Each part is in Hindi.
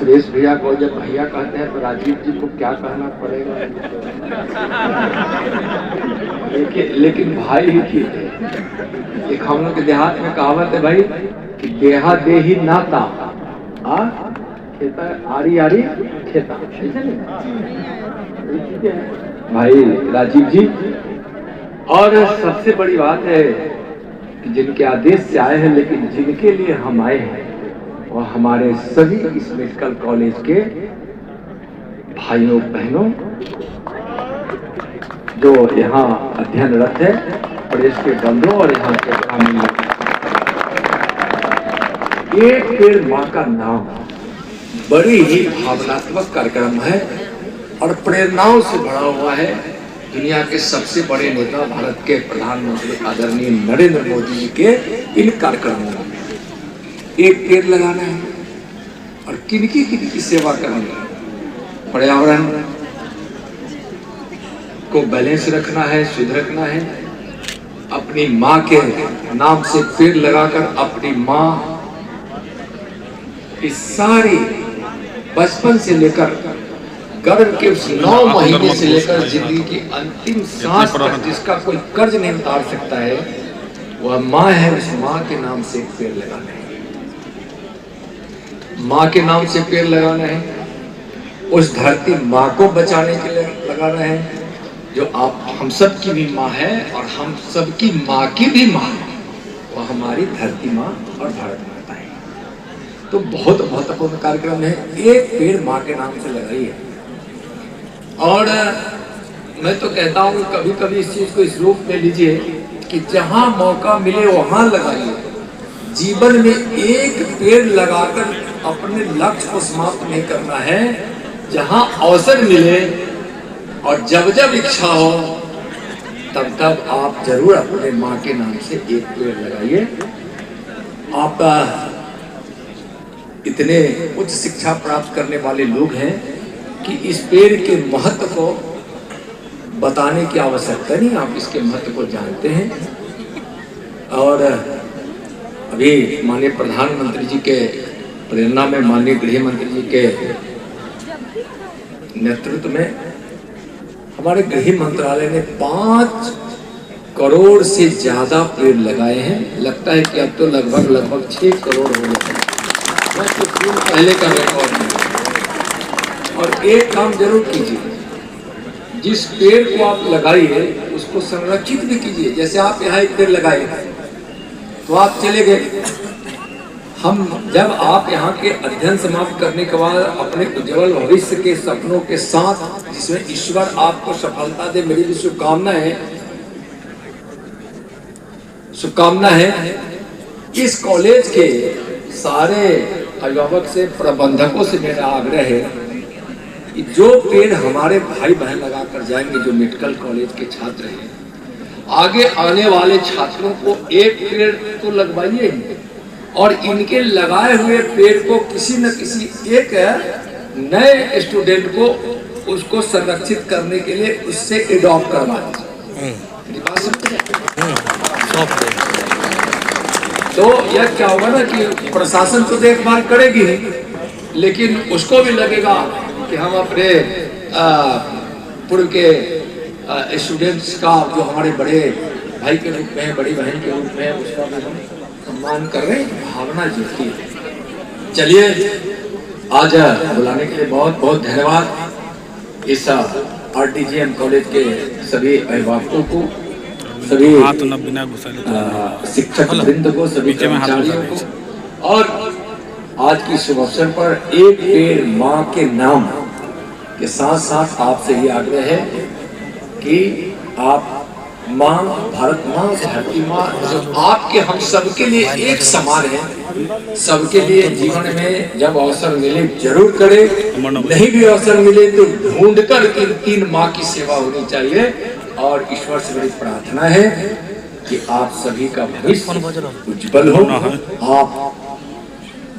सुरेश भैया को जब भैया कहते हैं तो राजीव जी को क्या कहना पड़ेगा? लेकिन भाई ही ठीक है। एक हम लोग के देहात में कहावत है भाई कि देहा दे ही नाता खेता आरी आरी खेता, भाई राजीव जी। और सबसे बड़ी बात है कि जिनके आदेश से आए हैं, लेकिन जिनके लिए हम आए हैं और हमारे सभी इस मेडिकल कॉलेज के भाइयों बहनों जो यहाँ अध्ययनरत है, प्रदेश के बंधुओं और यहाँ के ग्रामीण लोग। एक पेड़ माँ का नाम बड़ी ही भावनात्मक कार्यक्रम है और प्रेरणाओं से भरा हुआ है। दुनिया के सबसे बड़े नेता भारत के प्रधानमंत्री आदरणीय नरेंद्र मोदी जी के इन कार्यक्रमों में एक पेड़ लगाना है और किनकी सेवा करनी है। पर्यावरण को बैलेंस रखना है, शुद्ध रखना है। अपनी माँ के नाम से पेड़ लगाकर अपनी माँ इस सारी बचपन से लेकर गर्भ के 9 महीने से लेकर जिंदगी की अंतिम सांस तक जिसका कोई कर्ज नहीं उतार सकता है, वह माँ है। उस माँ के नाम से एक पेड़ लगाना है, माँ के नाम से पेड़ लगाना है। उस धरती माँ को बचाने के लिए लगाना है, जो आप हम सब की भी माँ है और हम सब की माँ की भी माँ है, वह हमारी धरती माँ और भारत माता है। तो बहुत महत्वपूर्ण कार्यक्रम है। एक पेड़ माँ के नाम से लगाइए। और मैं तो कहता हूँ कभी कभी इस चीज को इस रूप में लीजिए कि जहां मौका मिले वहां लगाइए। जीवन में एक पेड़ लगाकर अपने लक्ष्य को समाप्त नहीं करना है। जहां अवसर मिले और जब जब इच्छा हो तब तब आप जरूर अपने माँ के नाम से एक पेड़ लगाइए। आप इतने उच्च शिक्षा प्राप्त करने वाले लोग हैं कि इस पेड़ के महत्व को बताने की आवश्यकता नहीं, आप इसके महत्व को जानते हैं। और अभी माननीय प्रधानमंत्री जी के प्रेरणा में, माननीय गृह मंत्री जी के नेतृत्व में हमारे गृह मंत्रालय ने 5 करोड़ से ज्यादा पेड़ लगाए हैं। लगता है कि अब तो लगभग 6 करोड़ हो गए, पहले का रिकॉर्ड है। और एक काम जरूर कीजिए, जिस पेड़ को आप लगाइए उसको संरक्षित भी कीजिए। जैसे आप यहाँ एक पेड़ लगाए तो आप चले गए, हम जब आप यहाँ के अध्ययन समाप्त करने के बाद अपने उज्जवल भविष्य के सपनों के साथ, जिसमें ईश्वर आपको सफलता दे, मेरी भी शुभकामना है। इस कॉलेज के सारे अभिभावक से, प्रबंधकों से मेरा आग्रह है कि जो पेड़ हमारे भाई बहन लगाकर जाएंगे, जो मेडिकल कॉलेज के छात्र हैं, आगे आने वाले छात्रों को एक पेड़ तो लगवाइए और इनके लगाए हुए पेड़ को किसी न किसी एक नए स्टूडेंट को उसको संरक्षित करने के लिए उससे एडॉप्ट करवा दीजिए। तो यह क्या होगा ना कि प्रशासन तो देखभाल करेगी, लेकिन उसको भी लगेगा कि हम अपने पूर्व के स्टूडेंट्स का, जो हमारे बड़े भाई के रूप में, बड़ी बहन के रूप में, उसका भी हम सम्मान कर रहे हैं। भावना जुड़ती है। चलिए, आज बुलाने के लिए बहुत बहुत धन्यवाद इस RTGM कॉलेज के सभी अभिभावकों को, सभी शिक्षक वृंद को, सभी कर्मचारियों को। और आज की शुभ अवसर पर एक पेड़ माँ के नाम के साथ साथ आपसे ये आग्रह है कि आप माँ, भारत माँ, धरती माँ, जो आपके हम सबके लिए एक समान है, सबके लिए जीवन में जब अवसर मिले जरूर करें, नहीं भी अवसर मिले तो ढूंढकर इन 3 माँ की सेवा होनी चाहिए। और ईश्वर से बड़ी प्रार्थना है कि आप सभी का भविष्य उज्जवल हो। आप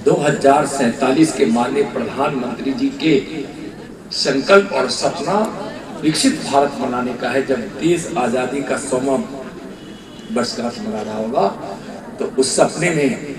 2047 के माननीय प्रधानमंत्री जी के संकल्प और सपना विकसित भारत बनाने का है। जब देश आजादी का 100वां वर्षगांठ मना रहा होगा तो उस सपने में